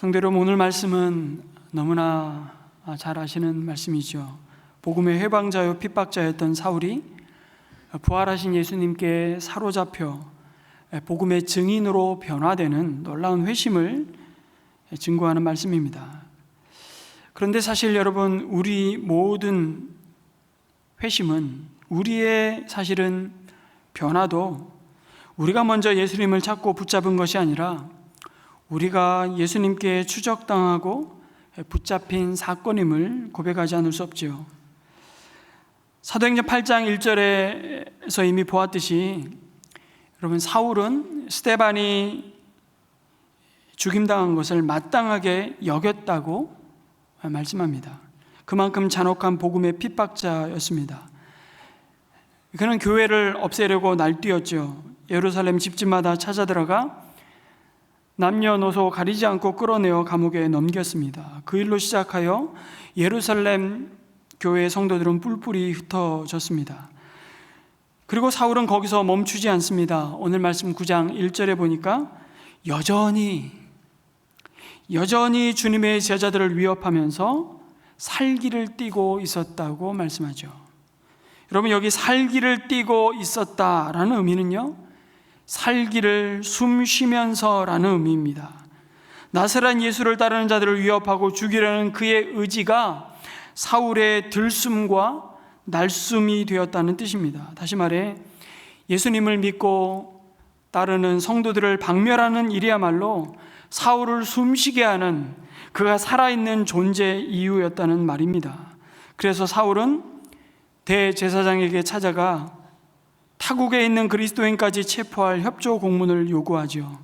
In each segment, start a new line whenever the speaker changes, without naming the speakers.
성도 여러분, 오늘 말씀은 너무나 잘 아시는 말씀이죠. 복음의 회방자요 핍박자였던 사울이 부활하신 예수님께 사로잡혀 복음의 증인으로 변화되는 놀라운 회심을 증거하는 말씀입니다. 그런데 사실 여러분, 우리 모든 회심은, 우리의 사실은 변화도 우리가 먼저 예수님을 찾고 붙잡은 것이 아니라 우리가 예수님께 추적당하고 붙잡힌 사건임을 고백하지 않을 수 없지요. 사도행전 8장 1절에서 이미 보았듯이 여러분, 사울은 스데반이 죽임당한 것을 마땅하게 여겼다고 말씀합니다. 그만큼 잔혹한 복음의 핍박자였습니다. 그는 교회를 없애려고 날뛰었죠. 예루살렘 집집마다 찾아들어가 남녀노소 가리지 않고 끌어내어 감옥에 넘겼습니다. 그 일로 시작하여 예루살렘 교회의 성도들은 뿔뿔이 흩어졌습니다. 그리고 사울은 거기서 멈추지 않습니다. 오늘 말씀 9장 1절에 보니까 여전히 주님의 제자들을 위협하면서 살기를 띠고 있었다고 말씀하죠. 여러분, 여기 살기를 띠고 있었다라는 의미는요, 살기를 숨쉬면서라는 의미입니다. 나사렛 예수를 따르는 자들을 위협하고 죽이려는 그의 의지가 사울의 들숨과 날숨이 되었다는 뜻입니다. 다시 말해, 예수님을 믿고 따르는 성도들을 박멸하는 일이야말로 사울을 숨쉬게 하는, 그가 살아있는 존재 이유였다는 말입니다. 그래서 사울은 대제사장에게 찾아가 타국에 있는 그리스도인까지 체포할 협조 공문을 요구하죠.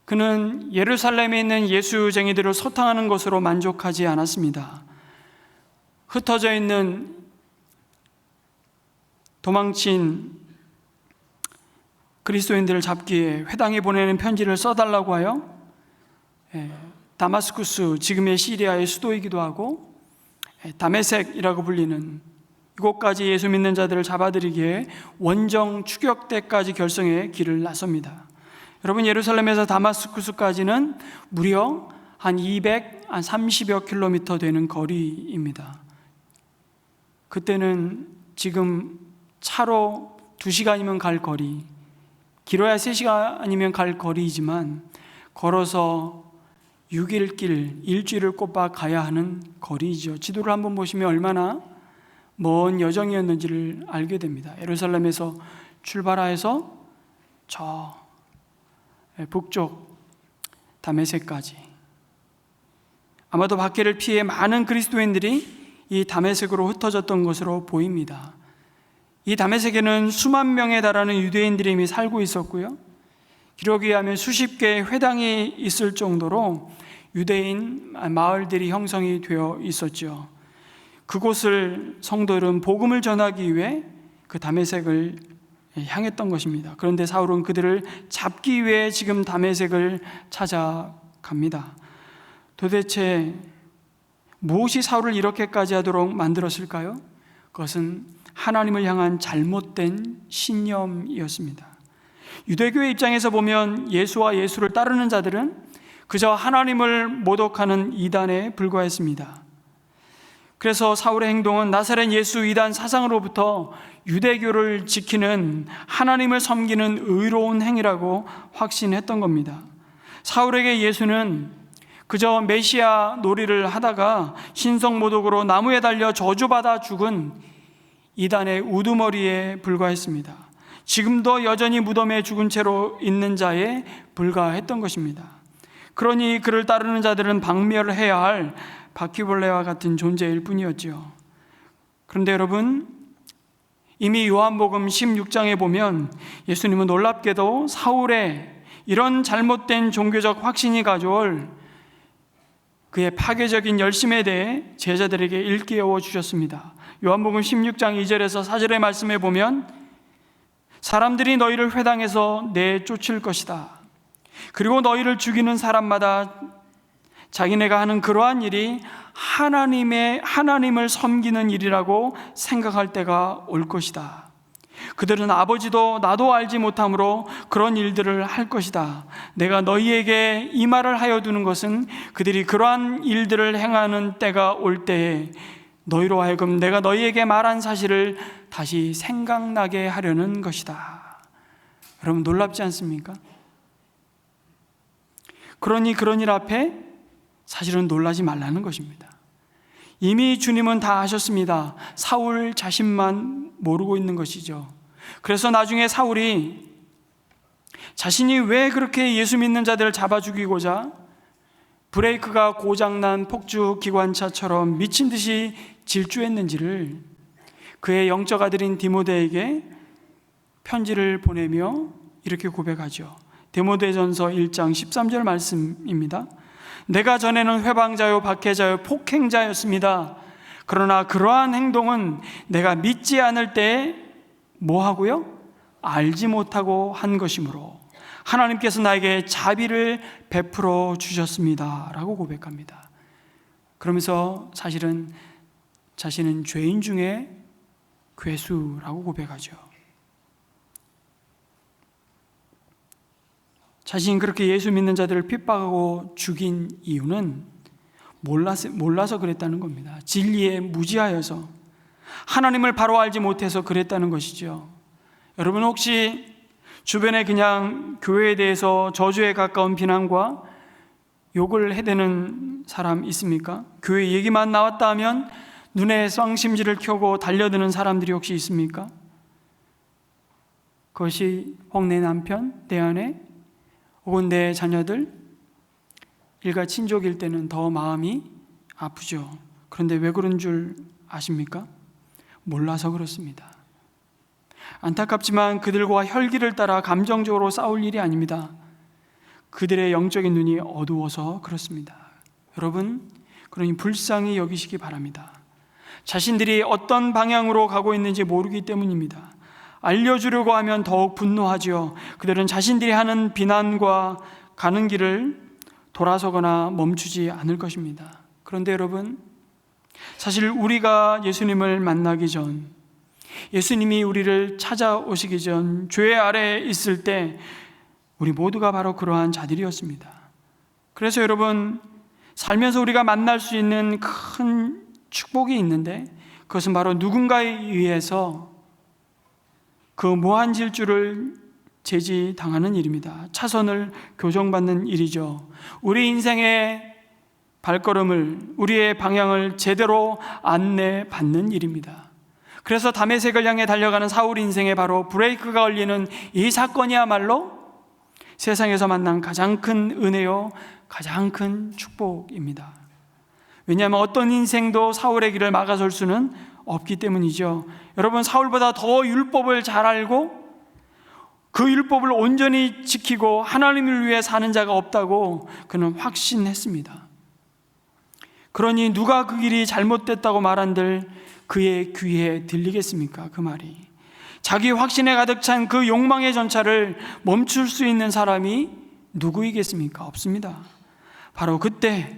그는 예루살렘에 있는 예수쟁이들을 소탕하는 것으로 만족하지 않았습니다. 흩어져 있는 도망친 그리스도인들을 잡기 위해 회당에 보내는 편지를 써달라고 하여 다마스쿠스, 지금의 시리아의 수도이기도 하고 다메섹이라고 불리는 이곳까지 예수 믿는 자들을 잡아들이기에 원정 추격대까지 결성해 길을 나섭니다. 여러분, 예루살렘에서 다마스쿠스까지는 무려 한 230여 킬로미터 되는 거리입니다. 그때는 지금 차로 2시간이면 갈 거리, 길어야 3시간이면 갈 거리이지만 걸어서 6일 길, 일주일을 꼬박 가야 하는 거리이죠. 지도를 한번 보시면 얼마나 먼 여정이었는지를 알게 됩니다. 예루살렘에서 출발하여서 저 북쪽 다메섹까지, 아마도 박해를 피해 많은 그리스도인들이 이 다메섹으로 흩어졌던 것으로 보입니다. 이 다메섹에는 수만 명에 달하는 유대인들이 이미 살고 있었고요, 기록에 의하면 수십 개의 회당이 있을 정도로 유대인 마을들이 형성이 되어 있었죠. 그곳을 성도들은 복음을 전하기 위해 그 다메섹을 향했던 것입니다. 그런데 사울은 그들을 잡기 위해 지금 다메섹을 찾아갑니다. 도대체 무엇이 사울을 이렇게까지 하도록 만들었을까요? 그것은 하나님을 향한 잘못된 신념이었습니다. 유대교의 입장에서 보면 예수와 예수를 따르는 자들은 그저 하나님을 모독하는 이단에 불과했습니다. 그래서 사울의 행동은 나사렛 예수 이단 사상으로부터 유대교를 지키는, 하나님을 섬기는 의로운 행위라고 확신했던 겁니다. 사울에게 예수는 그저 메시아 놀이를 하다가 신성모독으로 나무에 달려 저주받아 죽은 이단의 우두머리에 불과했습니다. 지금도 여전히 무덤에 죽은 채로 있는 자에 불과했던 것입니다. 그러니 그를 따르는 자들은 박멸해야 할 바퀴벌레와 같은 존재일 뿐이었죠. 그런데 여러분, 이미 요한복음 16장에 보면 예수님은 놀랍게도 사울의 이런 잘못된 종교적 확신이 가져올 그의 파괴적인 열심에 대해 제자들에게 일깨워 주셨습니다. 요한복음 16장 2절에서 4절의 말씀에 보면 사람들이 너희를 회당에서 내쫓을 것이다. 그리고 너희를 죽이는 사람마다 자기네가 하는 그러한 일이 하나님을 섬기는 일이라고 생각할 때가 올 것이다. 그들은 아버지도 나도 알지 못하므로 그런 일들을 할 것이다. 내가 너희에게 이 말을 하여 두는 것은 그들이 그러한 일들을 행하는 때가 올 때에 너희로 하여금 내가 너희에게 말한 사실을 다시 생각나게 하려는 것이다. 여러분, 놀랍지 않습니까? 그러니 그런 일 앞에 사실은 놀라지 말라는 것입니다. 이미 주님은 다 하셨습니다. 사울 자신만 모르고 있는 것이죠. 그래서 나중에 사울이 자신이 왜 그렇게 예수 믿는 자들을 잡아 죽이고자 브레이크가 고장난 폭주 기관차처럼 미친 듯이 질주했는지를 그의 영적 아들인 디모데에게 편지를 보내며 이렇게 고백하죠. 디모데전서 1장 13절 말씀입니다. 내가 전에는 회방자요 박해자요 폭행자였습니다. 그러나 그러한 행동은 내가 믿지 않을 때에 뭐 하고요? 알지 못하고 한 것이므로 하나님께서 나에게 자비를 베풀어 주셨습니다 라고 고백합니다. 그러면서 사실은 자신은 죄인 중에 괴수라고 고백하죠. 자신이 그렇게 예수 믿는 자들을 핍박하고 죽인 이유는 몰라서 그랬다는 겁니다. 진리에 무지하여서, 하나님을 바로 알지 못해서 그랬다는 것이죠. 여러분, 혹시 주변에 그냥 교회에 대해서 저주에 가까운 비난과 욕을 해대는 사람 있습니까? 교회 얘기만 나왔다 하면 눈에 쌍심지를 켜고 달려드는 사람들이 혹시 있습니까? 그것이 혹 내 남편, 내 아내, 혹은 내 자녀들, 일가 친족일 때는 더 마음이 아프죠. 그런데 왜 그런 줄 아십니까? 몰라서 그렇습니다. 안타깝지만 그들과 혈기를 따라 감정적으로 싸울 일이 아닙니다. 그들의 영적인 눈이 어두워서 그렇습니다. 여러분, 그러니 불쌍히 여기시기 바랍니다. 자신들이 어떤 방향으로 가고 있는지 모르기 때문입니다. 알려주려고 하면 더욱 분노하지요. 그들은 자신들이 하는 비난과 가는 길을 돌아서거나 멈추지 않을 것입니다. 그런데 여러분, 사실 우리가 예수님을 만나기 전, 예수님이 우리를 찾아오시기 전 죄 아래에 있을 때 우리 모두가 바로 그러한 자들이었습니다. 그래서 여러분, 살면서 우리가 만날 수 있는 큰 축복이 있는데 그것은 바로 누군가에 의해서 그 무한 질주를 제지당하는 일입니다. 차선을 교정받는 일이죠. 우리 인생의 발걸음을, 우리의 방향을 제대로 안내받는 일입니다. 그래서 다메섹을 향해 달려가는 사울 인생에 바로 브레이크가 걸리는 이 사건이야말로 세상에서 만난 가장 큰 은혜요, 가장 큰 축복입니다. 왜냐하면 어떤 인생도 사울의 길을 막아설 수는 없기 때문이죠. 여러분, 사울보다 더 율법을 잘 알고 그 율법을 온전히 지키고 하나님을 위해 사는 자가 없다고 그는 확신했습니다. 그러니 누가 그 길이 잘못됐다고 말한들 그의 귀에 들리겠습니까? 그 말이. 자기 확신에 가득 찬 그 욕망의 전차를 멈출 수 있는 사람이 누구이겠습니까? 없습니다. 바로 그때,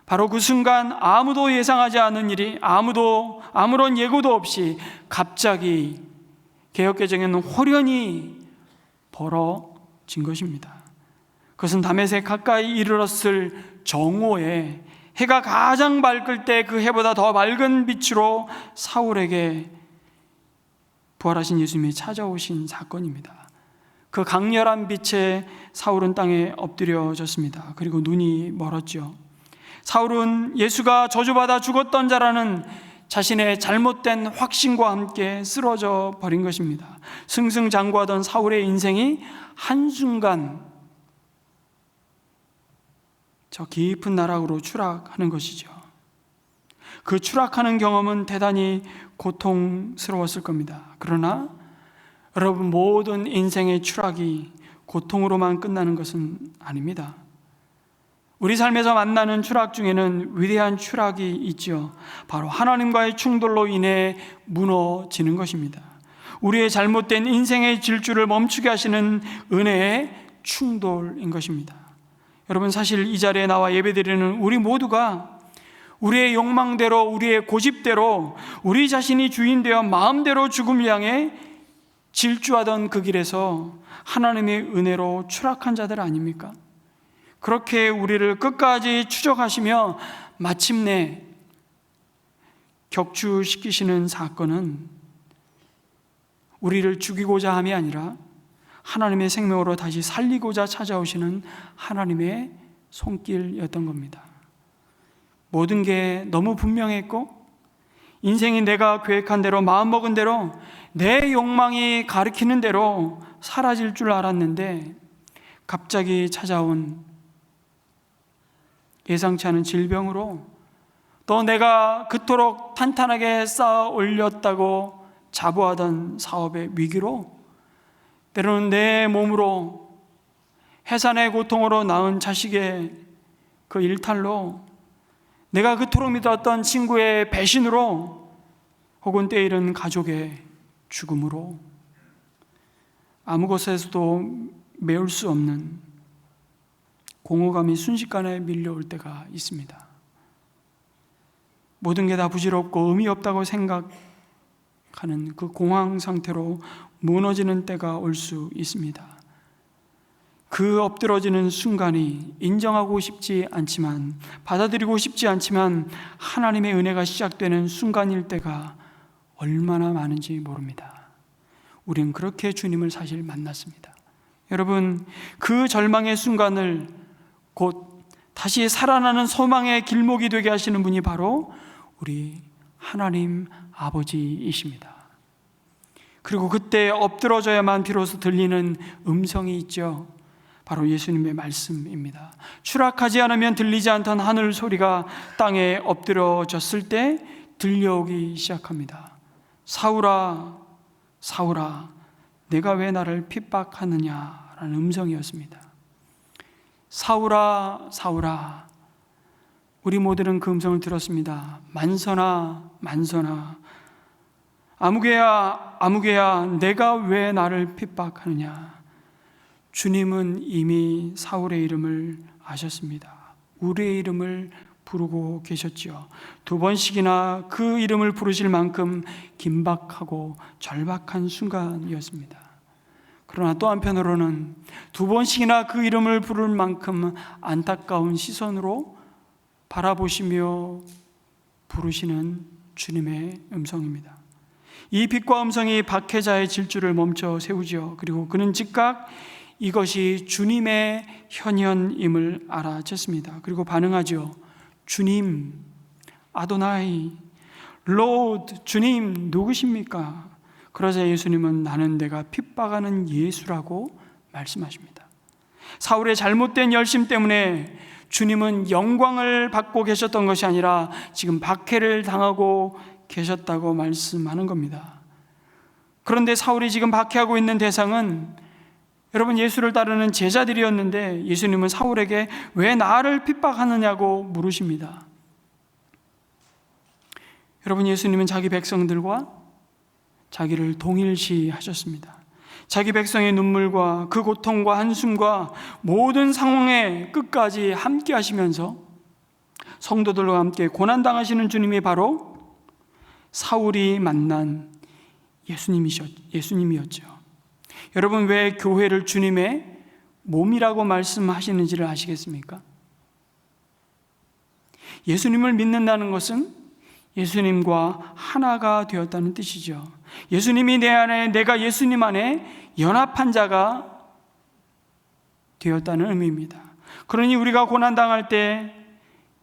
바로 그 순간 아무도 예상하지 않은 일이, 아무런 예고도 없이 갑자기 개역개정에는 홀연히 벌어진 것입니다. 그것은 다메섹 가까이 이르렀을 정오에 해가 가장 밝을 때 그 해보다 더 밝은 빛으로 사울에게 부활하신 예수님이 찾아오신 사건입니다. 그 강렬한 빛에 사울은 땅에 엎드려졌습니다. 그리고 눈이 멀었죠. 사울은 예수가 저주받아 죽었던 자라는 자신의 잘못된 확신과 함께 쓰러져 버린 것입니다. 승승장구하던 사울의 인생이 한순간 저 깊은 나락으로 추락하는 것이죠. 그 추락하는 경험은 대단히 고통스러웠을 겁니다. 그러나 여러분, 모든 인생의 추락이 고통으로만 끝나는 것은 아닙니다. 우리 삶에서 만나는 추락 중에는 위대한 추락이 있죠. 바로 하나님과의 충돌로 인해 무너지는 것입니다. 우리의 잘못된 인생의 질주를 멈추게 하시는 은혜의 충돌인 것입니다. 여러분, 사실 이 자리에 나와 예배드리는 우리 모두가 우리의 욕망대로, 우리의 고집대로, 우리 자신이 주인되어 마음대로 죽음을 향해 질주하던 그 길에서 하나님의 은혜로 추락한 자들 아닙니까? 그렇게 우리를 끝까지 추적하시며 마침내 격추시키시는 사건은 우리를 죽이고자 함이 아니라 하나님의 생명으로 다시 살리고자 찾아오시는 하나님의 손길이었던 겁니다. 모든 게 너무 분명했고 인생이 내가 계획한 대로, 마음먹은 대로, 내 욕망이 가리키는 대로 사라질 줄 알았는데 갑자기 찾아온 예상치 않은 질병으로, 또 내가 그토록 탄탄하게 쌓아 올렸다고 자부하던 사업의 위기로, 때로는 내 몸으로 해산의 고통으로 낳은 자식의 그 일탈로, 내가 그토록 믿었던 친구의 배신으로, 혹은 때이른 가족의 죽음으로 아무 곳에서도 메울 수 없는 공허감이 순식간에 밀려올 때가 있습니다. 모든 게 다 부질없고 의미 없다고 생각하는 그 공황 상태로 무너지는 때가 올 수 있습니다. 그 엎드러지는 순간이 인정하고 싶지 않지만, 받아들이고 싶지 않지만 하나님의 은혜가 시작되는 순간일 때가 얼마나 많은지 모릅니다. 우리는 그렇게 주님을 사실 만났습니다. 여러분, 그 절망의 순간을 곧 다시 살아나는 소망의 길목이 되게 하시는 분이 바로 우리 하나님 아버지이십니다. 그리고 그때 엎드러져야만 비로소 들리는 음성이 있죠. 바로 예수님의 말씀입니다. 추락하지 않으면 들리지 않던 하늘 소리가 땅에 엎드러졌을 때 들려오기 시작합니다. 사울아, 사울아, 내가 왜 나를 핍박하느냐라는 음성이었습니다. 사울아, 사울아. 우리 모두는 그 음성을 들었습니다. 만선아, 만선아. 아무개야, 아무개야, 내가 왜 나를 핍박하느냐. 주님은 이미 사울의 이름을 아셨습니다. 우리의 이름을 부르고 계셨지요. 2번씩이나 그 이름을 부르실 만큼 긴박하고 절박한 순간이었습니다. 그러나 또 한편으로는 2번씩이나 그 이름을 부를 만큼 안타까운 시선으로 바라보시며 부르시는 주님의 음성입니다. 이 빛과 음성이 박해자의 질주를 멈춰 세우죠. 그리고 그는 즉각 이것이 주님의 현현임을 알아챘습니다. 그리고 반응하죠. 주님, 아도나이, 로드, 주님 누구십니까? 그러자 예수님은 나는 내가 핍박하는 예수라고 말씀하십니다. 사울의 잘못된 열심 때문에 주님은 영광을 받고 계셨던 것이 아니라 지금 박해를 당하고 계셨다고 말씀하는 겁니다. 그런데 사울이 지금 박해하고 있는 대상은 여러분 예수를 따르는 제자들이었는데 예수님은 사울에게 왜 나를 핍박하느냐고 물으십니다. 여러분 예수님은 자기 백성들과 자기를 동일시하셨습니다. 자기 백성의 눈물과 그 고통과 한숨과 모든 상황에 끝까지 함께 하시면서 성도들과 함께 고난당하시는 주님이 바로 사울이 만난 예수님이었죠. 여러분 왜 교회를 주님의 몸이라고 말씀하시는지를 아시겠습니까? 예수님을 믿는다는 것은 예수님과 하나가 되었다는 뜻이죠. 예수님이 내 안에, 내가 예수님 안에 연합한 자가 되었다는 의미입니다. 그러니 우리가 고난당할 때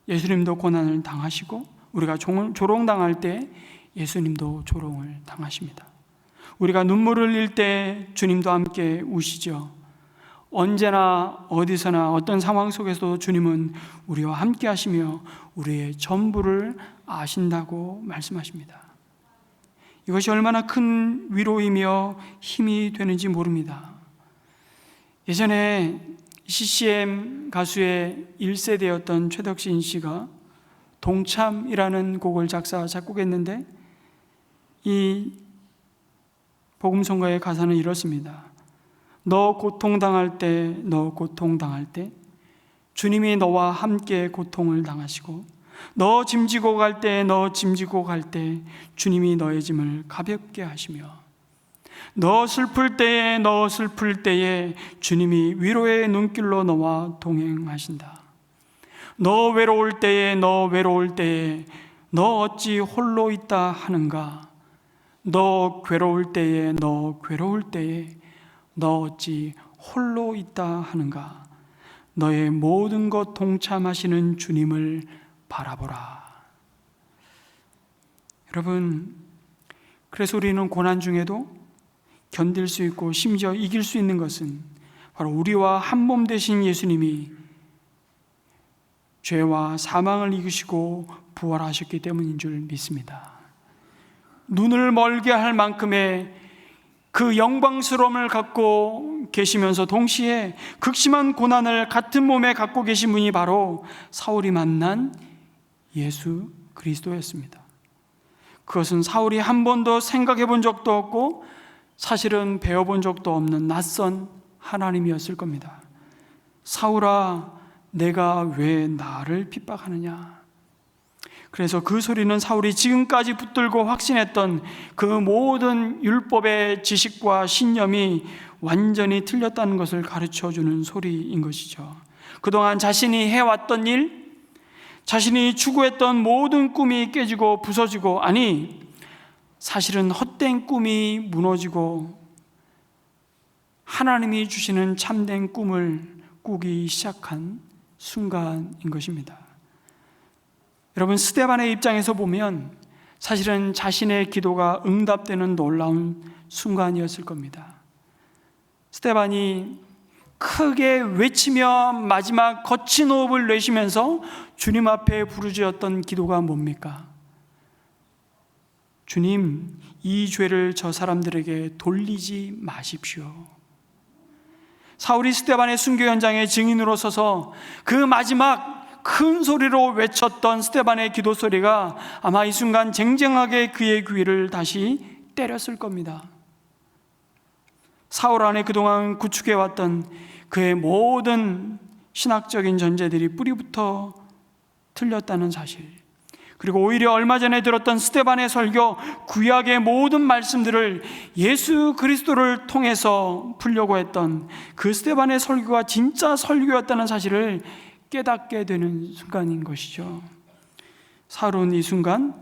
예수님도 고난을 당하시고, 우리가 조롱당할 때 예수님도 조롱을 당하십니다. 우리가 눈물을 흘릴 때 주님도 함께 우시죠. 언제나 어디서나 어떤 상황 속에서도 주님은 우리와 함께 하시며 우리의 전부를 아신다고 말씀하십니다. 이것이 얼마나 큰 위로이며 힘이 되는지 모릅니다. 예전에 CCM 가수의 1세대였던 최덕신 씨가 동참이라는 곡을 작사, 작곡했는데 이 복음성가의 가사는 이렇습니다. 너 고통당할 때, 너 고통당할 때 주님이 너와 함께 고통을 당하시고, 너 짐지고 갈 때, 너 짐지고 갈 때 주님이 너의 짐을 가볍게 하시며, 너 슬플 때에 주님이 위로의 눈길로 너와 동행하신다. 너 외로울 때에 너 어찌 홀로 있다 하는가? 너 괴로울 때에 너 어찌 홀로 있다 하는가? 너의 모든 것 동참하시는 주님을 바라보라. 여러분, 그래서 우리는 고난 중에도 견딜 수 있고 심지어 이길 수 있는 것은 바로 우리와 한 몸 되신 예수님이 죄와 사망을 이기시고 부활하셨기 때문인 줄 믿습니다. 눈을 멀게 할 만큼의 그 영광스러움을 갖고 계시면서 동시에 극심한 고난을 같은 몸에 갖고 계신 분이 바로 사울이 만난 예수 그리스도였습니다. 그것은 사울이 한 번도 생각해 본 적도 없고 사실은 배워본 적도 없는 낯선 하나님이었을 겁니다. 사울아, 내가 왜 나를 핍박하느냐? 그래서 그 소리는 사울이 지금까지 붙들고 확신했던 그 모든 율법의 지식과 신념이 완전히 틀렸다는 것을 가르쳐주는 소리인 것이죠. 그동안 자신이 해왔던 일, 자신이 추구했던 모든 꿈이 깨지고 부서지고, 아니 사실은 헛된 꿈이 무너지고 하나님이 주시는 참된 꿈을 꾸기 시작한 순간인 것입니다. 여러분, 스데반의 입장에서 보면 사실은 자신의 기도가 응답되는 놀라운 순간이었을 겁니다. 스데반이 크게 외치며 마지막 거친 호흡을 내쉬면서 주님 앞에 부르짖었던 기도가 뭡니까? 주님, 이 죄를 저 사람들에게 돌리지 마십시오. 사울이 스데반의 순교 현장의 증인으로 서서 그 마지막 큰 소리로 외쳤던 스데반의 기도 소리가 아마 이 순간 쟁쟁하게 그의 귀를 다시 때렸을 겁니다. 사울 안에 그동안 구축해왔던 그의 모든 신학적인 전제들이 뿌리부터 틀렸다는 사실, 그리고 오히려 얼마 전에 들었던 스데반의 설교, 구약의 모든 말씀들을 예수 그리스도를 통해서 풀려고 했던 그 스데반의 설교가 진짜 설교였다는 사실을 깨닫게 되는 순간인 것이죠. 사울은 이 순간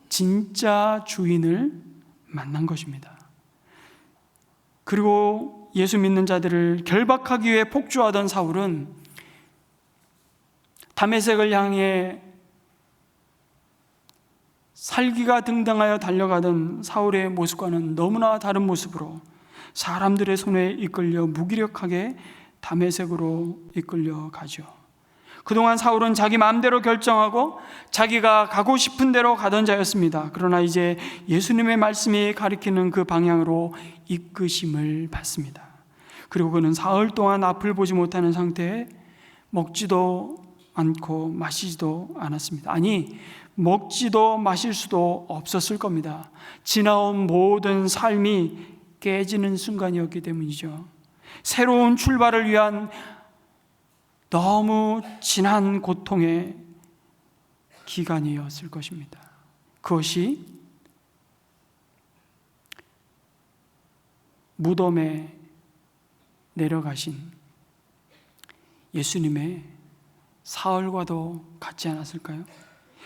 진짜 주인을 만난 것입니다. 그리고 예수 믿는 자들을 결박하기 위해 폭주하던 사울은 다메섹을 향해 살기가 등등하여 달려가던 사울의 모습과는 너무나 다른 모습으로 사람들의 손에 이끌려 무기력하게 다메섹으로 이끌려 가죠. 그동안 사울은 자기 마음대로 결정하고 자기가 가고 싶은 대로 가던 자였습니다. 그러나 이제 예수님의 말씀이 가리키는 그 방향으로 이끄심을 받습니다. 그리고 그는 사흘 동안 앞을 보지 못하는 상태에 먹지도 않고 마시지도 않았습니다. 아니, 먹지도 마실 수도 없었을 겁니다. 지나온 모든 삶이 깨지는 순간이었기 때문이죠. 새로운 출발을 위한 너무 진한 고통의 기간이었을 것입니다. 그것이 무덤에 내려가신 예수님의 사흘과도 같지 않았을까요?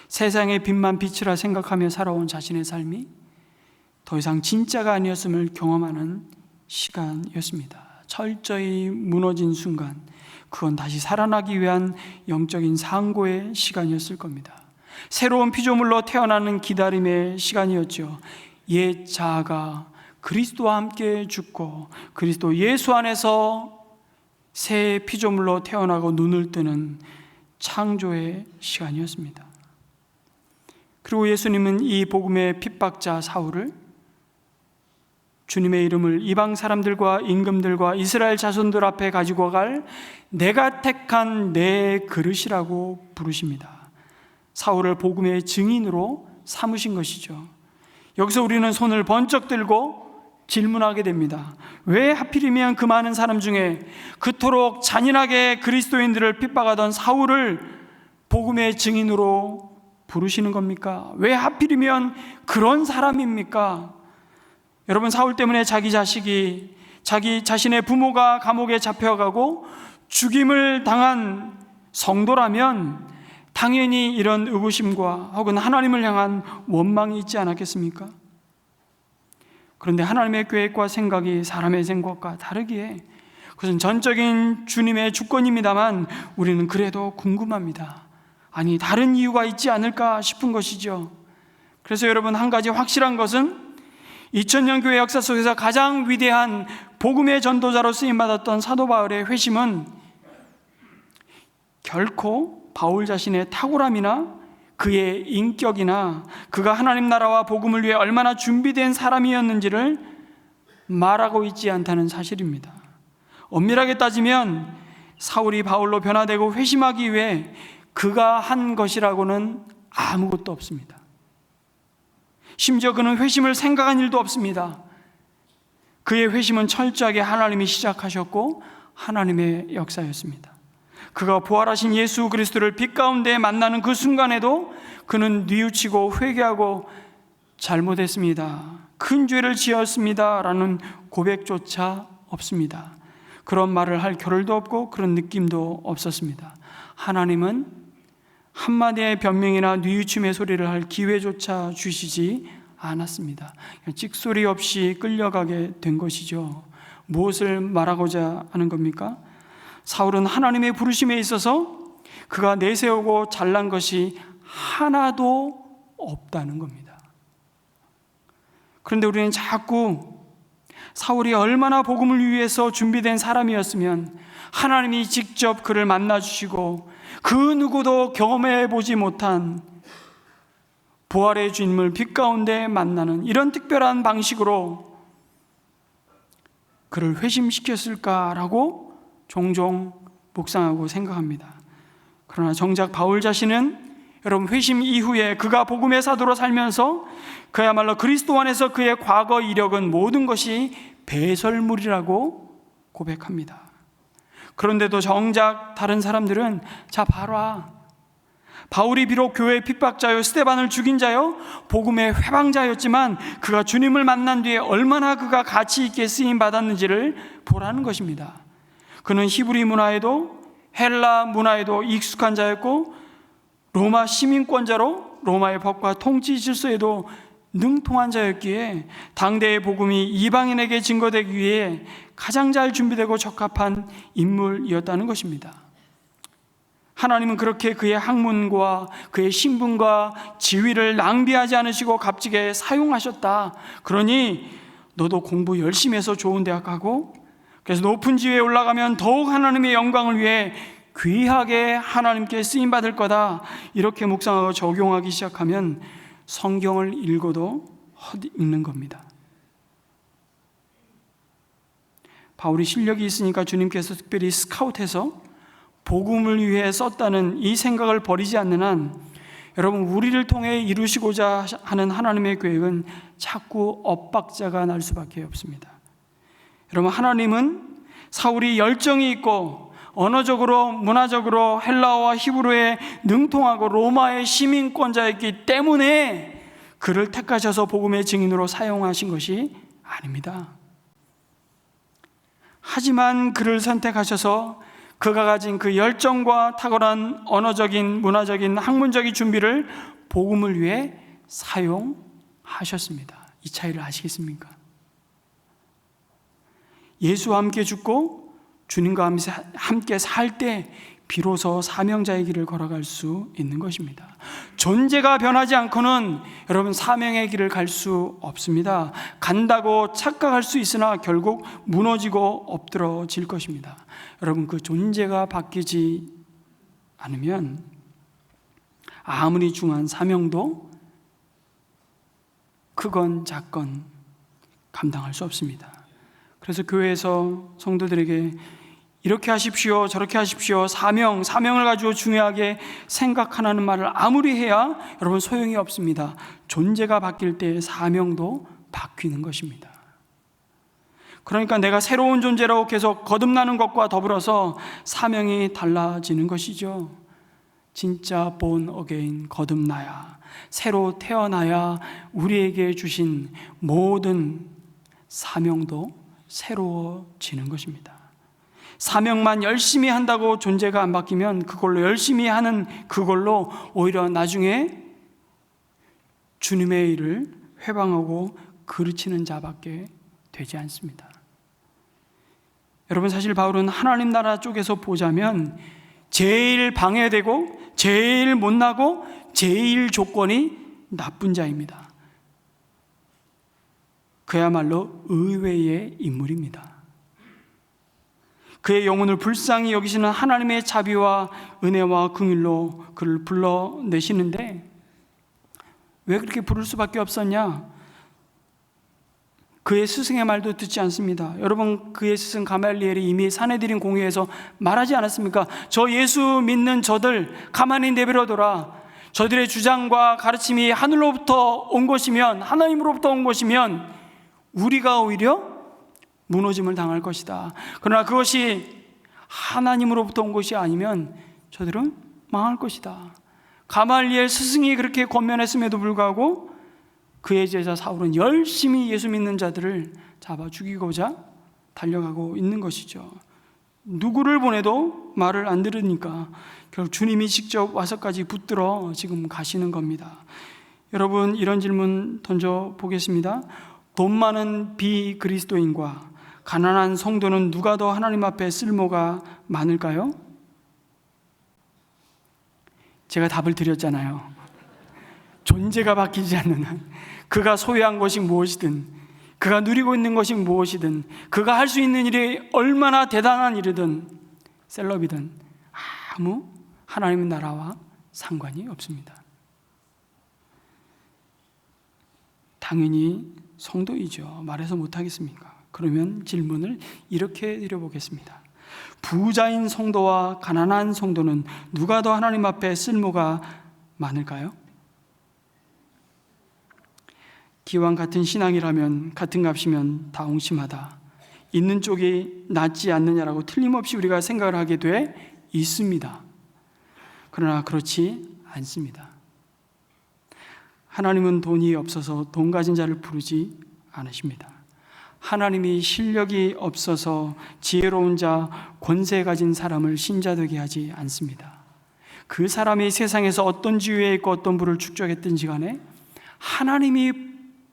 세상의 빛만 빛이라 생각하며 살아온 자신의 삶이 더 이상 진짜가 아니었음을 경험하는 시간이었습니다. 철저히 무너진 순간, 그건 다시 살아나기 위한 영적인 상고의 시간이었을 겁니다. 새로운 피조물로 태어나는 기다림의 시간이었죠. 옛 자아가 그리스도와 함께 죽고 그리스도 예수 안에서 새 피조물로 태어나고 눈을 뜨는 창조의 시간이었습니다. 그리고 예수님은 이 복음의 핍박자 사울을 주님의 이름을 이방 사람들과 임금들과 이스라엘 자손들 앞에 가지고 갈 내가 택한 내 그릇이라고 부르십니다. 사울을 복음의 증인으로 삼으신 것이죠. 여기서 우리는 손을 번쩍 들고 질문하게 됩니다. 왜 하필이면 그 많은 사람 중에 그토록 잔인하게 그리스도인들을 핍박하던 사울을 복음의 증인으로 부르시는 겁니까? 왜 하필이면 그런 사람입니까? 여러분, 사울 때문에 자기 자식이, 자기 자신의 부모가 감옥에 잡혀가고 죽임을 당한 성도라면 당연히 이런 의구심과 혹은 하나님을 향한 원망이 있지 않았겠습니까? 그런데 하나님의 계획과 생각이 사람의 생각과 다르기에 그것은 전적인 주님의 주권입니다만 우리는 그래도 궁금합니다. 아니, 다른 이유가 있지 않을까 싶은 것이죠. 그래서 여러분, 한 가지 확실한 것은 2000년 교회 역사 속에서 가장 위대한 복음의 전도자로 쓰임받았던 사도 바울의 회심은 결코 바울 자신의 탁월함이나 그의 인격이나 그가 하나님 나라와 복음을 위해 얼마나 준비된 사람이었는지를 말하고 있지 않다는 사실입니다. 엄밀하게 따지면 사울이 바울로 변화되고 회심하기 위해 그가 한 것이라고는 아무것도 없습니다. 심지어 그는 회심을 생각한 일도 없습니다. 그의 회심은 철저하게 하나님이 시작하셨고 하나님의 역사였습니다. 그가 부활하신 예수 그리스도를 빛 가운데 만나는 그 순간에도 그는 뉘우치고 회개하고 잘못했습니다, 큰 죄를 지었습니다 라는 고백조차 없습니다. 그런 말을 할 겨를도 없고 그런 느낌도 없었습니다. 하나님은 한마디의 변명이나 뉘우침의 소리를 할 기회조차 주시지 않았습니다. 찍소리 없이 끌려가게 된 것이죠. 무엇을 말하고자 하는 겁니까? 사울은 하나님의 부르심에 있어서 그가 내세우고 잘난 것이 하나도 없다는 겁니다. 그런데 우리는 자꾸 사울이 얼마나 복음을 위해서 준비된 사람이었으면 하나님이 직접 그를 만나주시고 그 누구도 경험해보지 못한 부활의 주님을 빛 가운데 만나는 이런 특별한 방식으로 그를 회심시켰을까라고 종종 묵상하고 생각합니다. 그러나 정작 바울 자신은 여러분, 회심 이후에 그가 복음의 사도로 살면서 그야말로 그리스도 안에서 그의 과거 이력은 모든 것이 배설물이라고 고백합니다. 그런데도 정작 다른 사람들은 자 봐라, 바울이 비록 교회의 핍박자요 스데반을 죽인 자요 복음의 회방자였지만 그가 주님을 만난 뒤에 얼마나 그가 가치 있게 쓰임 받았는지를 보라는 것입니다. 그는 히브리 문화에도 헬라 문화에도 익숙한 자였고 로마 시민권자로 로마의 법과 통치 질서에도 능통한 자였기에 당대의 복음이 이방인에게 증거되기 위해 가장 잘 준비되고 적합한 인물이었다는 것입니다. 하나님은 그렇게 그의 학문과 그의 신분과 지위를 낭비하지 않으시고 값지게 사용하셨다. 그러니 너도 공부 열심히 해서 좋은 대학 가고 그래서 높은 지위에 올라가면 더욱 하나님의 영광을 위해 귀하게 하나님께 쓰임받을 거다. 이렇게 묵상하고 적용하기 시작하면 성경을 읽어도 헛읽는 겁니다. 바울이 실력이 있으니까 주님께서 특별히 스카웃해서 복음을 위해 썼다는 이 생각을 버리지 않는 한 여러분, 우리를 통해 이루시고자 하는 하나님의 계획은 자꾸 엇박자가 날 수밖에 없습니다. 여러분, 하나님은 사울이 열정이 있고 언어적으로 문화적으로 헬라어와 히브리어에 능통하고 로마의 시민권자였기 때문에 그를 택하셔서 복음의 증인으로 사용하신 것이 아닙니다. 하지만 그를 선택하셔서 그가 가진 그 열정과 탁월한 언어적인, 문화적인, 학문적인 준비를 복음을 위해 사용하셨습니다. 이 차이를 아시겠습니까? 예수와 함께 죽고 주님과 함께 살 때 비로소 사명자의 길을 걸어갈 수 있는 것입니다. 존재가 변하지 않고는 여러분, 사명의 길을 갈 수 없습니다. 간다고 착각할 수 있으나 결국 무너지고 엎드러질 것입니다. 여러분, 그 존재가 바뀌지 않으면 아무리 중요한 사명도 크건 작건 감당할 수 없습니다. 그래서 교회에서 성도들에게 이렇게 하십시오, 저렇게 하십시오, 사명을 가지고 중요하게 생각하라는 말을 아무리 해야 여러분 소용이 없습니다. 존재가 바뀔 때 사명도 바뀌는 것입니다. 그러니까 내가 새로운 존재라고 계속 거듭나는 것과 더불어서 사명이 달라지는 것이죠. 진짜 born again, 거듭나야, 새로 태어나야 우리에게 주신 모든 사명도 새로워지는 것입니다. 사명만 열심히 한다고 존재가 안 바뀌면 그걸로 열심히 하는 그걸로 오히려 나중에 주님의 일을 회방하고 그르치는 자밖에 되지 않습니다. 여러분, 사실 바울은 하나님 나라 쪽에서 보자면 제일 방해되고 제일 못나고 제일 조건이 나쁜 자입니다. 그야말로 의외의 인물입니다. 그의 영혼을 불쌍히 여기시는 하나님의 자비와 은혜와 긍휼로 그를 불러내시는데 왜 그렇게 부를 수밖에 없었냐? 그의 스승의 말도 듣지 않습니다. 여러분, 그의 스승 가말리엘이 이미 사내들인 공회에서 말하지 않았습니까? 저 예수 믿는 저들 가만히 내버려둬라. 저들의 주장과 가르침이 하늘로부터 온 것이면, 하나님으로부터 온 것이면 우리가 오히려 무너짐을 당할 것이다. 그러나 그것이 하나님으로부터 온 것이 아니면 저들은 망할 것이다. 가말리엘 스승이 그렇게 권면했음에도 불구하고 그의 제자 사울은 열심히 예수 믿는 자들을 잡아 죽이고자 달려가고 있는 것이죠. 누구를 보내도 말을 안 들으니까 결국 주님이 직접 와서까지 붙들어 지금 가시는 겁니다. 여러분, 이런 질문 던져보겠습니다. 돈 많은 비그리스도인과 가난한 성도는 누가 더 하나님 앞에 쓸모가 많을까요? 제가 답을 드렸잖아요. 존재가 바뀌지 않는 한, 그가 소유한 것이 무엇이든, 그가 누리고 있는 것이 무엇이든, 그가 할 수 있는 일이 얼마나 대단한 일이든 셀럽이든 아무 하나님의 나라와 상관이 없습니다. 당연히 성도이죠. 말해서 못하겠습니까? 그러면 질문을 이렇게 드려보겠습니다. 부자인 성도와 가난한 성도는 누가 더 하나님 앞에 쓸모가 많을까요? 기왕 같은 신앙이라면, 같은 값이면 다 옹심하다, 있는 쪽이 낫지 않느냐라고 틀림없이 우리가 생각을 하게 돼 있습니다. 그러나 그렇지 않습니다. 하나님은 돈이 없어서 돈 가진 자를 부르지 않으십니다. 하나님이 실력이 없어서 지혜로운 자, 권세 가진 사람을 신자 되게 하지 않습니다. 그 사람이 세상에서 어떤 지위에 있고 어떤 부를 축적했든지 간에 하나님이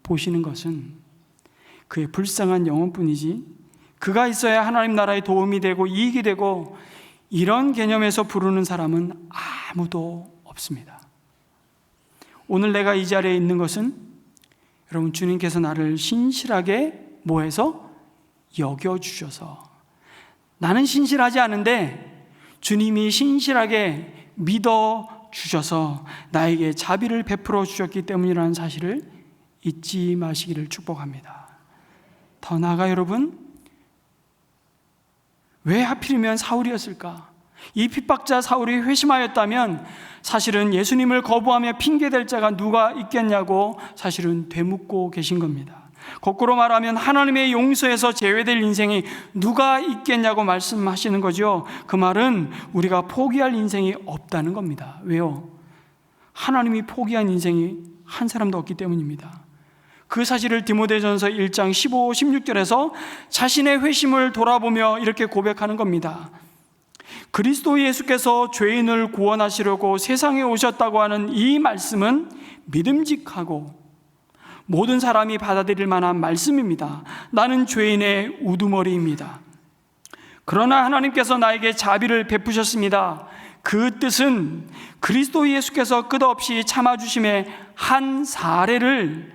보시는 것은 그의 불쌍한 영혼뿐이지, 그가 있어야 하나님 나라에 도움이 되고 이익이 되고 이런 개념에서 부르는 사람은 아무도 없습니다. 오늘 내가 이 자리에 있는 것은 여러분, 주님께서 나를 신실하게 뭐해서 여겨주셔서, 나는 신실하지 않은데 주님이 신실하게 믿어주셔서 나에게 자비를 베풀어 주셨기 때문이라는 사실을 잊지 마시기를 축복합니다. 더 나아가 여러분, 왜 하필이면 사울이었을까? 이 핍박자 사울이 회심하였다면 사실은 예수님을 거부하며 핑계댈 자가 누가 있겠냐고 사실은 되묻고 계신 겁니다. 거꾸로 말하면 하나님의 용서에서 제외될 인생이 누가 있겠냐고 말씀하시는 거죠. 그 말은 우리가 포기할 인생이 없다는 겁니다. 왜요? 하나님이 포기한 인생이 한 사람도 없기 때문입니다. 그 사실을 디모데전서 1장 15, 16절에서 자신의 회심을 돌아보며 이렇게 고백하는 겁니다. 그리스도 예수께서 죄인을 구원하시려고 세상에 오셨다고 하는 이 말씀은 믿음직하고 모든 사람이 받아들일 만한 말씀입니다. 나는 죄인의 우두머리입니다. 그러나 하나님께서 나에게 자비를 베푸셨습니다. 그 뜻은 그리스도 예수께서 끝없이 참아주심의 한 사례를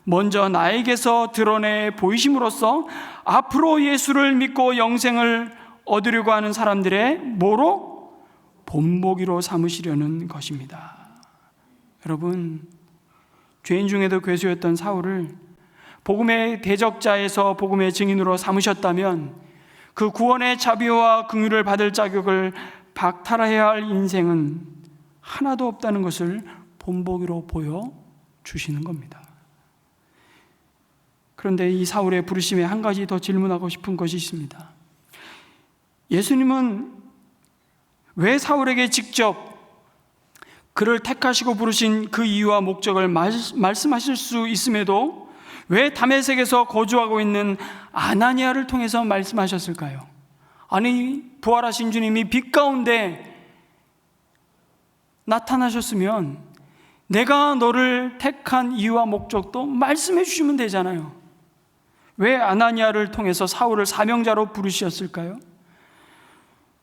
먼저 나에게서 드러내 보이심으로써 앞으로 예수를 믿고 영생을 얻으려고 하는 사람들의 뭐로? 본보기로 삼으시려는 것입니다. 여러분, 죄인 중에도 괴수였던 사울을 복음의 대적자에서 복음의 증인으로 삼으셨다면 그 구원의 자비와 긍휼을 받을 자격을 박탈해야 할 인생은 하나도 없다는 것을 본보기로 보여주시는 겁니다. 그런데 이 사울의 부르심에 한 가지 더 질문하고 싶은 것이 있습니다. 예수님은 왜 사울에게 직접 그를 택하시고 부르신 그 이유와 목적을 말씀하실 수 있음에도 왜 다메섹에서 거주하고 있는 아나니아를 통해서 말씀하셨을까요? 아니, 부활하신 주님이 빛 가운데 나타나셨으면 내가 너를 택한 이유와 목적도 말씀해 주시면 되잖아요. 왜 아나니아를 통해서 사울을 사명자로 부르셨을까요?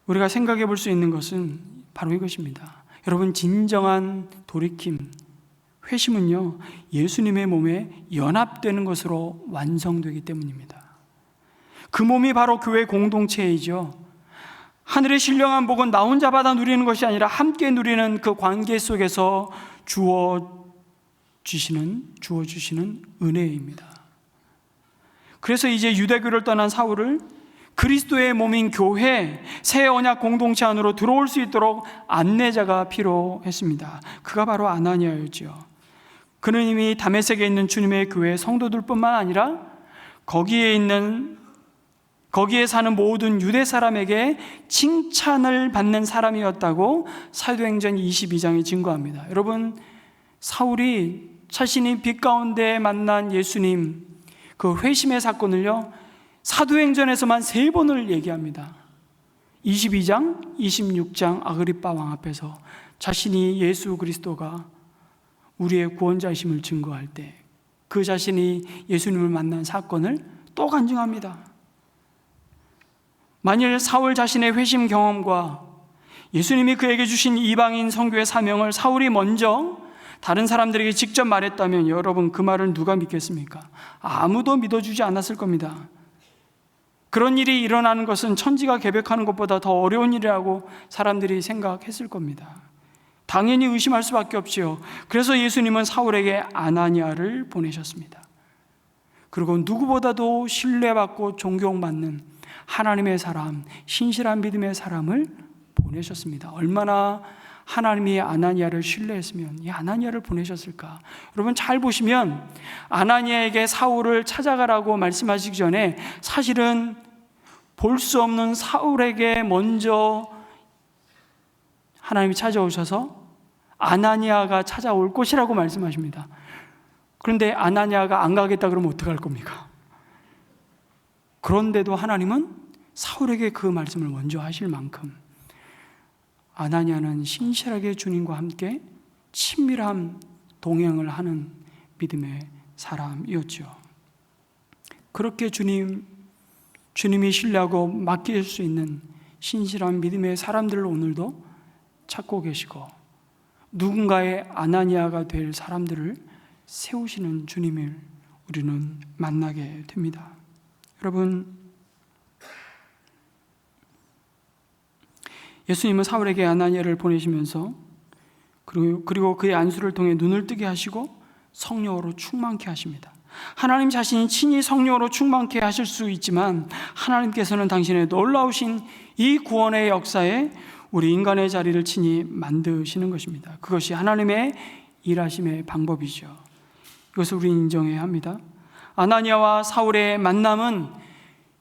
우리가 생각해 볼 수 있는 것은 바로 이것입니다. 여러분, 진정한 돌이킴, 회심은요, 예수님의 몸에 연합되는 것으로 완성되기 때문입니다. 그 몸이 바로 교회 공동체이죠. 하늘의 신령한 복은 나 혼자 받아 누리는 것이 아니라 함께 누리는 그 관계 속에서 주어주시는 은혜입니다. 그래서 이제 유대교를 떠난 사울을 그리스도의 몸인 교회, 새 언약 공동체 안으로 들어올 수 있도록 안내자가 필요했습니다. 그가 바로 아나니아였죠. 그는 이미 다메섹에 있는 주님의 교회 성도들뿐만 아니라 거기에 사는 모든 유대 사람에게 칭찬을 받는 사람이었다고 사도행전 22장이 증거합니다. 여러분, 사울이 자신이 빛 가운데 만난 예수님, 그 회심의 사건을요, 사도행전에서만 3번을 얘기합니다. 22장, 26장 아그리빠 왕 앞에서 자신이 예수 그리스도가 우리의 구원자이심을 증거할 때 그 자신이 예수님을 만난 사건을 또 간증합니다. 만일 사울 자신의 회심 경험과 예수님이 그에게 주신 이방인 선교의 사명을 사울이 먼저 다른 사람들에게 직접 말했다면 여러분, 그 말을 누가 믿겠습니까? 아무도 믿어주지 않았을 겁니다. 그런 일이 일어나는 것은 천지가 계획하는 것보다 더 어려운 일이라고 사람들이 생각했을 겁니다. 당연히 의심할 수밖에 없지요. 그래서 예수님은 사울에게 아나니아를 보내셨습니다. 그리고 누구보다도 신뢰받고 존경받는 하나님의 사람, 신실한 믿음의 사람을 보내셨습니다. 얼마나 하나님이 아나니아를 신뢰했으면 이 아나니아를 보내셨을까? 여러분, 잘 보시면 아나니아에게 사울을 찾아가라고 말씀하시기 전에 사실은 볼 수 없는 사울에게 먼저 하나님이 찾아오셔서 아나니아가 찾아올 것이라고 말씀하십니다. 그런데 아나니아가 안 가겠다 그러면 어떡할 겁니까? 그런데도 하나님은 사울에게 그 말씀을 먼저 하실 만큼 아나니아는 신실하게 주님과 함께 친밀한 동행을 하는 믿음의 사람이었죠. 그렇게 주님이 신뢰하고 맡길 수 있는 신실한 믿음의 사람들을 오늘도 찾고 계시고 누군가의 아나니아가 될 사람들을 세우시는 주님을 우리는 만나게 됩니다. 여러분, 예수님은 사울에게 아나니아를 보내시면서 그리고 그의 안수를 통해 눈을 뜨게 하시고 성령으로 충만케 하십니다. 하나님 자신이 친히 성령으로 충만케 하실 수 있지만 하나님께서는 당신의 놀라우신 이 구원의 역사에 우리 인간의 자리를 친히 만드시는 것입니다. 그것이 하나님의 일하심의 방법이죠. 이것을 우리 인정해야 합니다. 아나니아와 사울의 만남은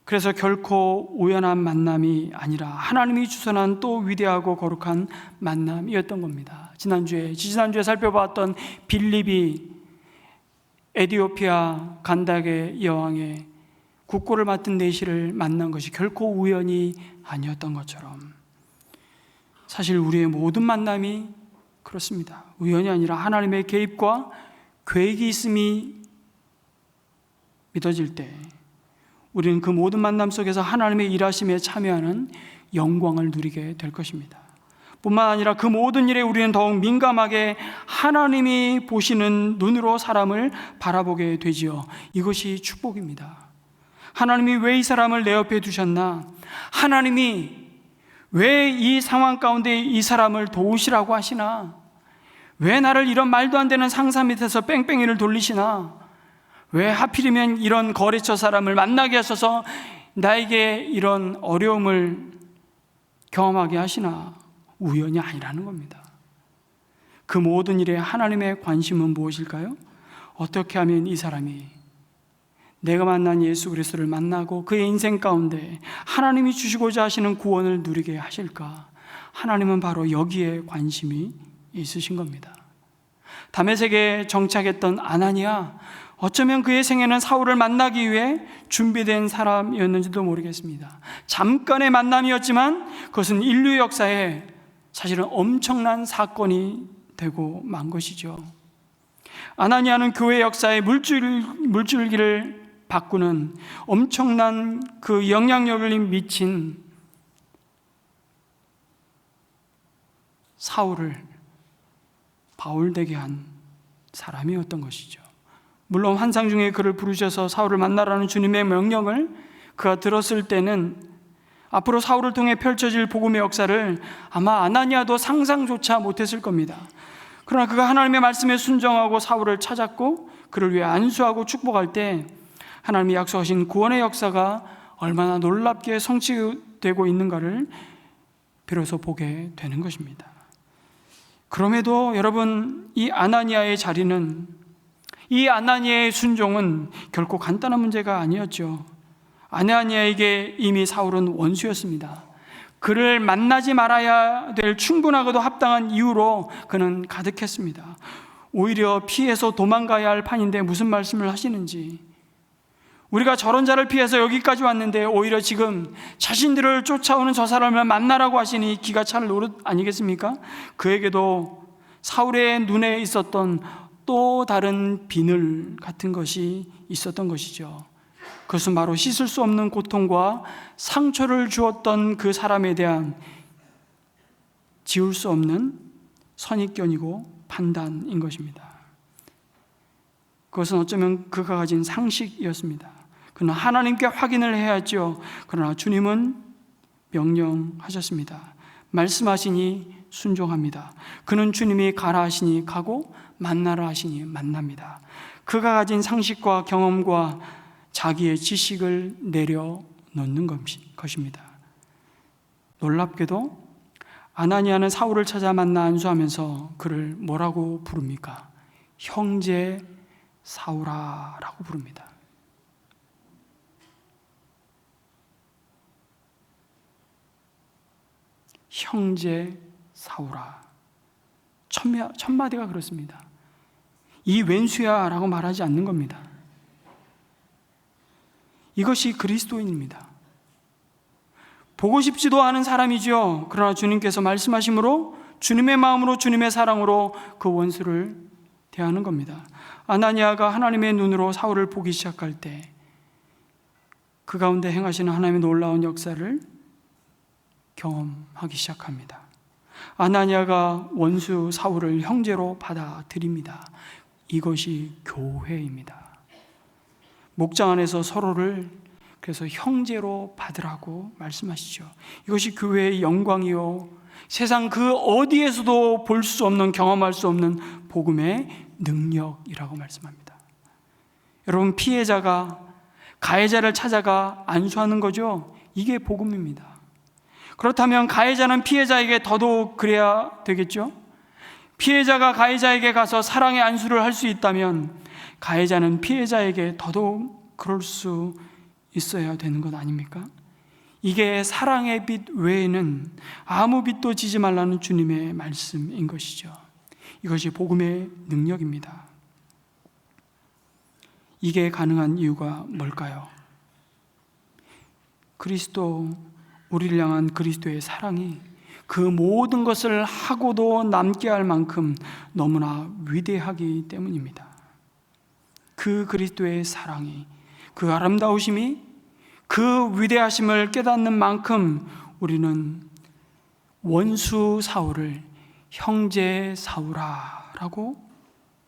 그래서 결코 우연한 만남이 아니라 하나님이 주선한 또 위대하고 거룩한 만남이었던 겁니다. 지난주에 살펴봤던 빌립이 에티오피아 간닥의 여왕의 국고를 맡은 내시를 만난 것이 결코 우연이 아니었던 것처럼 사실 우리의 모든 만남이 그렇습니다. 우연이 아니라 하나님의 개입과 계획이 있음이 믿어질 때 우리는 그 모든 만남 속에서 하나님의 일하심에 참여하는 영광을 누리게 될 것입니다. 뿐만 아니라 그 모든 일에 우리는 더욱 민감하게 하나님이 보시는 눈으로 사람을 바라보게 되지요. 이것이 축복입니다. 하나님이 왜 이 사람을 내 옆에 두셨나? 하나님이 왜 이 상황 가운데 이 사람을 도우시라고 하시나? 왜 나를 이런 말도 안 되는 상사 밑에서 뺑뺑이를 돌리시나? 왜 하필이면 이런 거래처 사람을 만나게 하셔서 나에게 이런 어려움을 경험하게 하시나? 우연이 아니라는 겁니다. 그 모든 일에 하나님의 관심은 무엇일까요? 어떻게 하면 이 사람이 내가 만난 예수 그리스도를 만나고 그의 인생 가운데 하나님이 주시고자 하시는 구원을 누리게 하실까? 하나님은 바로 여기에 관심이 있으신 겁니다. 다메섹에 정착했던 아나니아, 어쩌면 그의 생애는 사울을 만나기 위해 준비된 사람이었는지도 모르겠습니다. 잠깐의 만남이었지만 그것은 인류 역사에 사실은 엄청난 사건이 되고 만 것이죠. 아나니아는 교회 역사의 물줄기를 바꾸는 엄청난 그 영향력을 미친 사울을 바울되게 한 사람이었던 것이죠. 물론 환상 중에 그를 부르셔서 사울을 만나라는 주님의 명령을 그가 들었을 때는 앞으로 사울을 통해 펼쳐질 복음의 역사를 아마 아나니아도 상상조차 못했을 겁니다. 그러나 그가 하나님의 말씀에 순종하고 사울을 찾았고 그를 위해 안수하고 축복할 때 하나님이 약속하신 구원의 역사가 얼마나 놀랍게 성취되고 있는가를 비로소 보게 되는 것입니다. 그럼에도 여러분, 이 아나니아의 자리는, 이 아나니아의 순종은 결코 간단한 문제가 아니었죠. 아나니아에게 이미 사울은 원수였습니다. 그를 만나지 말아야 될 충분하고도 합당한 이유로 그는 가득했습니다. 오히려 피해서 도망가야 할 판인데 무슨 말씀을 하시는지, 우리가 저런 자를 피해서 여기까지 왔는데 오히려 지금 자신들을 쫓아오는 저 사람을 만나라고 하시니 기가 찰 노릇 아니겠습니까? 그에게도 사울의 눈에 있었던 또 다른 비늘 같은 것이 있었던 것이죠. 그것은 바로 씻을 수 없는 고통과 상처를 주었던 그 사람에 대한 지울 수 없는 선입견이고 판단인 것입니다. 그것은 어쩌면 그가 가진 상식이었습니다. 그는 하나님께 확인을 해야 했죠. 그러나 주님은 명령하셨습니다. 말씀하시니 순종합니다. 그는 주님이 가라 하시니 가고 만나라 하시니 만납니다. 그가 가진 상식과 경험과 자기의 지식을 내려놓는 것입니다. 놀랍게도 아나니아는 사울을 찾아 만나 안수하면서 그를 뭐라고 부릅니까? 형제 사울아라고 부릅니다. 형제 사울아. 첫 마디가 그렇습니다. 이 왼수야 라고 말하지 않는 겁니다. 이것이 그리스도인입니다. 보고 싶지도 않은 사람이죠. 그러나 주님께서 말씀하심으로 주님의 마음으로 주님의 사랑으로 그 원수를 대하는 겁니다. 아나니아가 하나님의 눈으로 사울을 보기 시작할 때 그 가운데 행하시는 하나님의 놀라운 역사를 경험하기 시작합니다. 아나니아가 원수 사울을 형제로 받아들입니다. 이것이 교회입니다. 목장 안에서 서로를 그래서 형제로 받으라고 말씀하시죠. 이것이 교회의 영광이요, 세상 그 어디에서도 볼 수 없는, 경험할 수 없는 복음의 능력이라고 말씀합니다. 여러분, 피해자가 가해자를 찾아가 안수하는 거죠. 이게 복음입니다. 그렇다면 가해자는 피해자에게 더더욱 그래야 되겠죠. 피해자가 가해자에게 가서 사랑의 안수를 할 수 있다면 가해자는 피해자에게 더더욱 그럴 수 있어야 되는 것 아닙니까? 이게 사랑의 빛 외에는 아무 빛도 지지 말라는 주님의 말씀인 것이죠. 이것이 복음의 능력입니다. 이게 가능한 이유가 뭘까요? 그리스도, 우리를 향한 그리스도의 사랑이 그 모든 것을 하고도 남게 할 만큼 너무나 위대하기 때문입니다. 그 그리스도의 사랑이, 그 아름다우심이, 그 위대하심을 깨닫는 만큼 우리는 원수 사울을 형제 사울아라고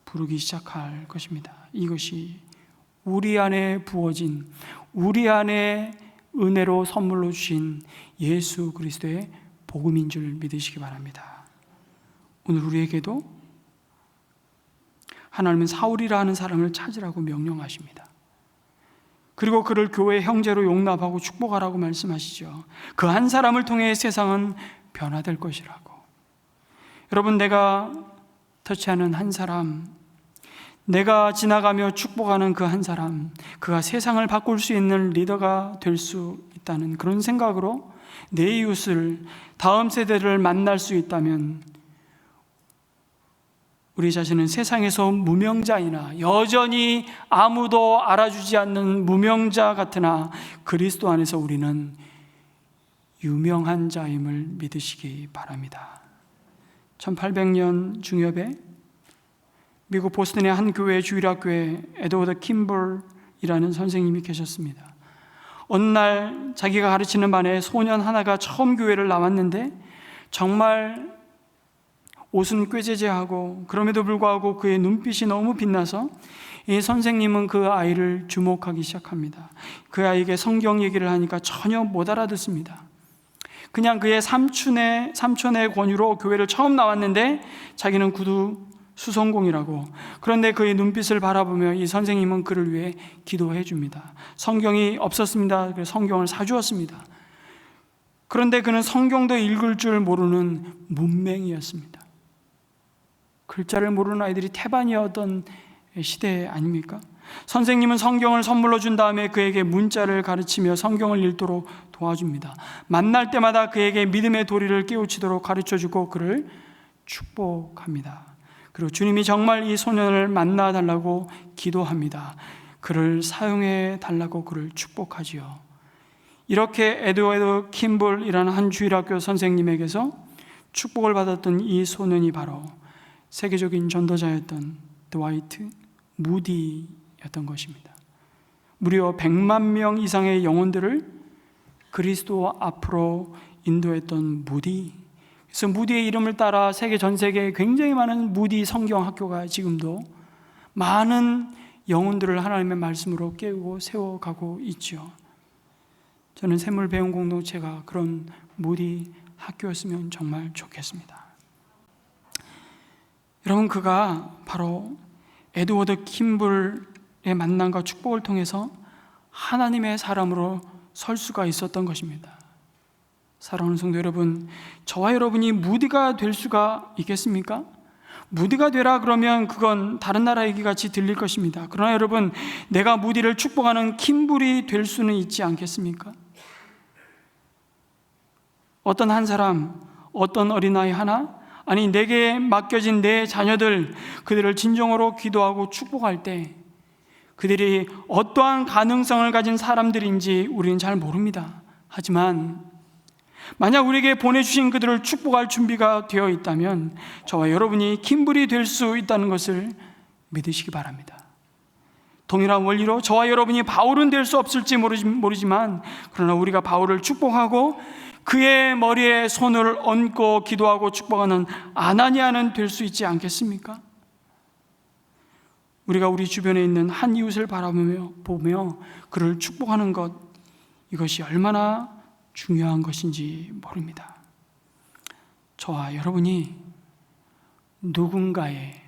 부르기 시작할 것입니다. 이것이 우리 안에 부어진, 우리 안에 은혜로 선물로 주신 예수 그리스도의 복음인 줄 믿으시기 바랍니다. 오늘 우리에게도 하나님은 사울이라 하는 사람을 찾으라고 명령하십니다. 그리고 그를 교회의 형제로 용납하고 축복하라고 말씀하시죠. 그 한 사람을 통해 세상은 변화될 것이라고. 여러분, 내가 터치하는 한 사람, 내가 지나가며 축복하는 그 한 사람, 그가 세상을 바꿀 수 있는 리더가 될 수 있다는 그런 생각으로 내 이웃을, 다음 세대를 만날 수 있다면 우리 자신은 세상에서 무명자이나 여전히 아무도 알아주지 않는 무명자 같으나 그리스도 안에서 우리는 유명한 자임을 믿으시기 바랍니다. 1800년 중엽에 미국 보스턴의 한 교회 주일학교에 에드워드 킴벌이라는 선생님이 계셨습니다. 어느 날 자기가 가르치는 반에 소년 하나가 처음 교회를 나왔는데 정말 옷은 꾀재재하고 그럼에도 불구하고 그의 눈빛이 너무 빛나서 이 선생님은 그 아이를 주목하기 시작합니다. 그 아이에게 성경 얘기를 하니까 전혀 못 알아듣습니다. 그냥 그의 삼촌의 권유로 교회를 처음 나왔는데 자기는 구두 수성공이라고. 그런데 그의 눈빛을 바라보며 이 선생님은 그를 위해 기도해 줍니다. 성경이 없었습니다. 그래서 성경을 사주었습니다. 그런데 그는 성경도 읽을 줄 모르는 문맹이었습니다. 글자를 모르는 아이들이 태반이었던 시대 아닙니까? 선생님은 성경을 선물로 준 다음에 그에게 문자를 가르치며 성경을 읽도록 도와줍니다. 만날 때마다 그에게 믿음의 도리를 깨우치도록 가르쳐주고 그를 축복합니다. 그리고 주님이 정말 이 소년을 만나달라고 기도합니다. 그를 사용해 달라고 그를 축복하지요. 이렇게 에드워드 킴볼이라는 한 주일학교 선생님에게서 축복을 받았던 이 소년이 바로 세계적인 전도자였던 드와이트 무디였던 것입니다. 무려 100만 명 이상의 영혼들을 그리스도 앞으로 인도했던 무디. 그래서 무디의 이름을 따라 전 세계에 굉장히 많은 무디 성경 학교가 지금도 많은 영혼들을 하나님의 말씀으로 깨우고 세워가고 있죠. 저는 샘물 배움 공동체가 그런 무디 학교였으면 정말 좋겠습니다. 여러분, 그가 바로 에드워드 킴블의 만남과 축복을 통해서 하나님의 사람으로 설 수가 있었던 것입니다. 사랑하는 성도 여러분, 저와 여러분이 무디가 될 수가 있겠습니까? 무디가 되라 그러면 그건 다른 나라 얘기같이 들릴 것입니다. 그러나 여러분, 내가 무디를 축복하는 킴블이 될 수는 있지 않겠습니까? 어떤 한 사람, 어떤 어린아이 하나, 아니 내게 맡겨진 내 자녀들, 그들을 진정으로 기도하고 축복할 때 그들이 어떠한 가능성을 가진 사람들인지 우리는 잘 모릅니다. 하지만 만약 우리에게 보내주신 그들을 축복할 준비가 되어 있다면 저와 여러분이 킴블이 될 수 있다는 것을 믿으시기 바랍니다. 동일한 원리로 저와 여러분이 바울은 될 수 없을지 모르지만 그러나 우리가 바울을 축복하고 그의 머리에 손을 얹고 기도하고 축복하는 아나니아는 될 수 있지 않겠습니까? 우리가 우리 주변에 있는 한 이웃을 보며 그를 축복하는 것, 이것이 얼마나 중요한 것인지 모릅니다. 저와 여러분이 누군가의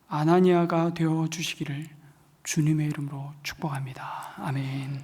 아나니아가 되어 주시기를 주님의 이름으로 축복합니다. 아멘.